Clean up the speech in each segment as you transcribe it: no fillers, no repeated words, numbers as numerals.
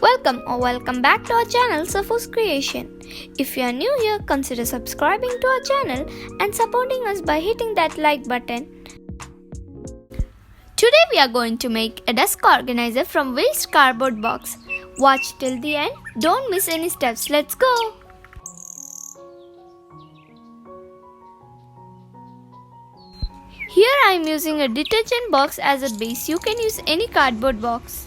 Welcome back to our channel Safus Creation. If you are new here, consider subscribing to our channel and supporting us by hitting that like button. Today we are going to make a desk organizer from waste cardboard box. Watch till the end, don't miss any steps. Let's go! Here I am using a detergent box as a base. You can use any cardboard box.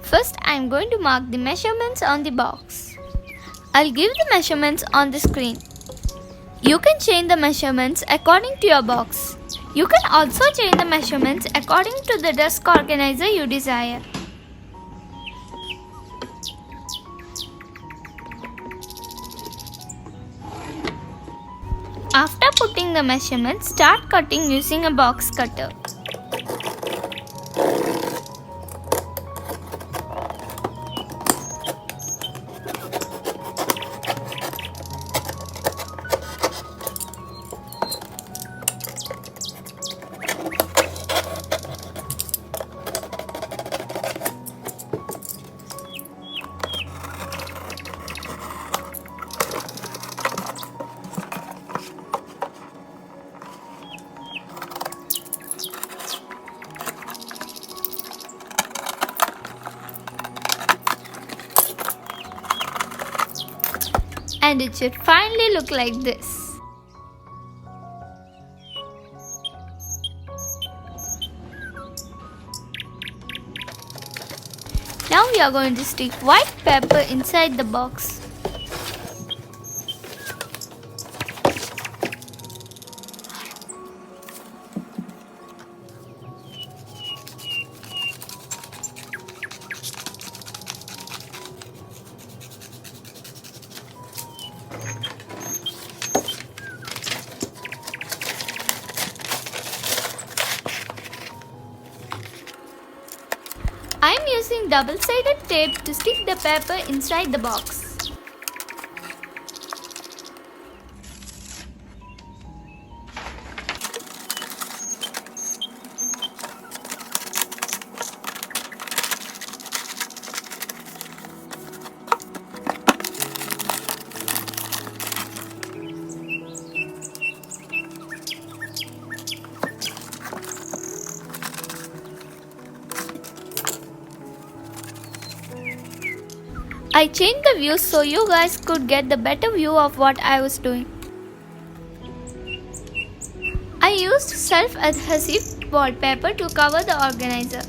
First I am going to mark the measurements on the box. I'll give the measurements on the screen. You can change the measurements according to your box. You can also change the measurements according to the desk organizer you desire. After putting the measurements, start cutting using a box cutter. And it should finally look like this. Now we are going to stick white paper inside the box. I am using double-sided tape to stick the paper inside the box. I changed the view so you guys could get the better view of what I was doing. I used self-adhesive wallpaper to cover the organizer.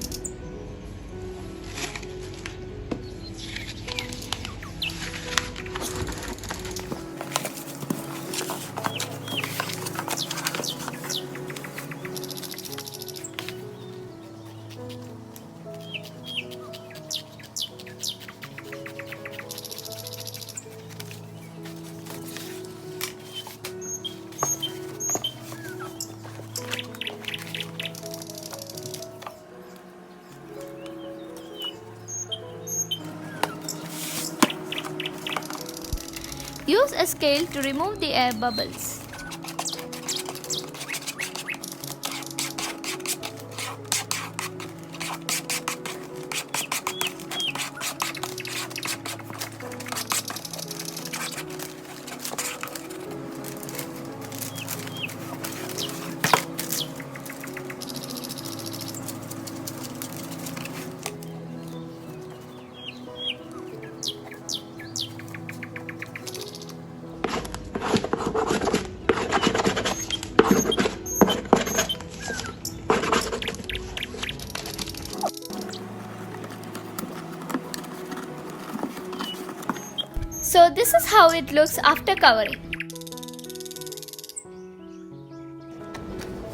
Use a scale to remove the air bubbles. So this is how it looks after covering.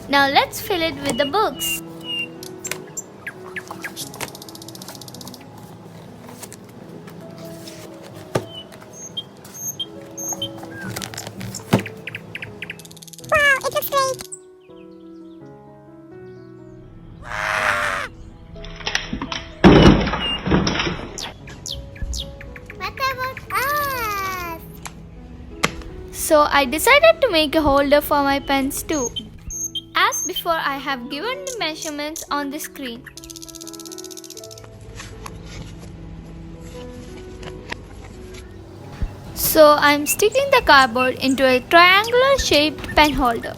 Now let's fill it with the books. Wow, it looks great! So I decided to make a holder for my pens too. before I have given the measurements on the screen. So I'm sticking the cardboard into a triangular shaped pen holder.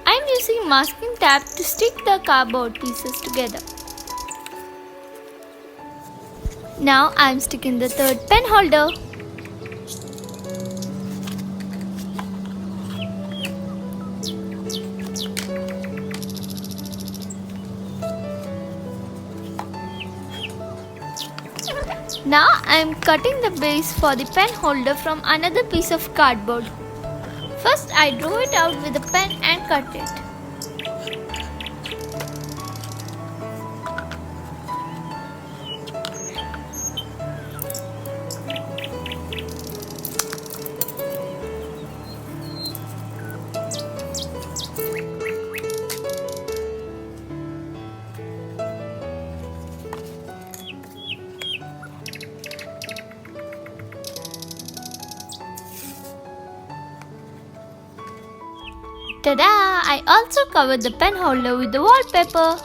I'm using masking tape to stick the cardboard pieces together. Now I'm sticking the third pen holder. Now I am cutting the base for the pen holder from another piece of cardboard. First I draw it out with a pen and cut it. Tada! I also covered the pen holder with the wallpaper.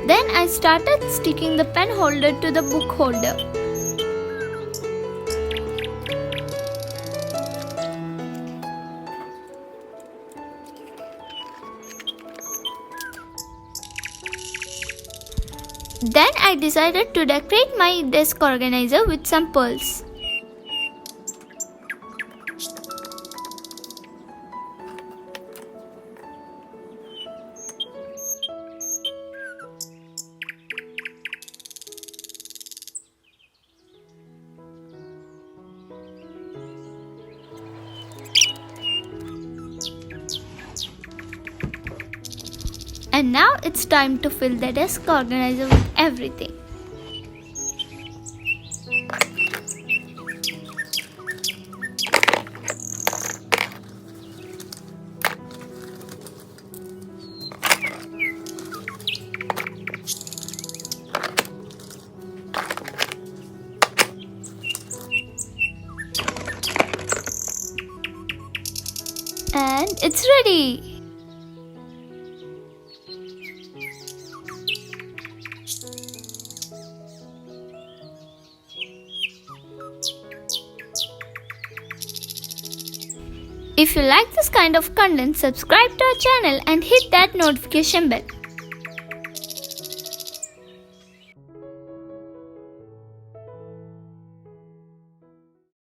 Then I started sticking the pen holder to the book holder. Then I decided to decorate my desk organizer with some pearls. And now it's time to fill the desk organizer with everything. And it's ready! If you like this kind of content, subscribe to our channel and hit that notification bell.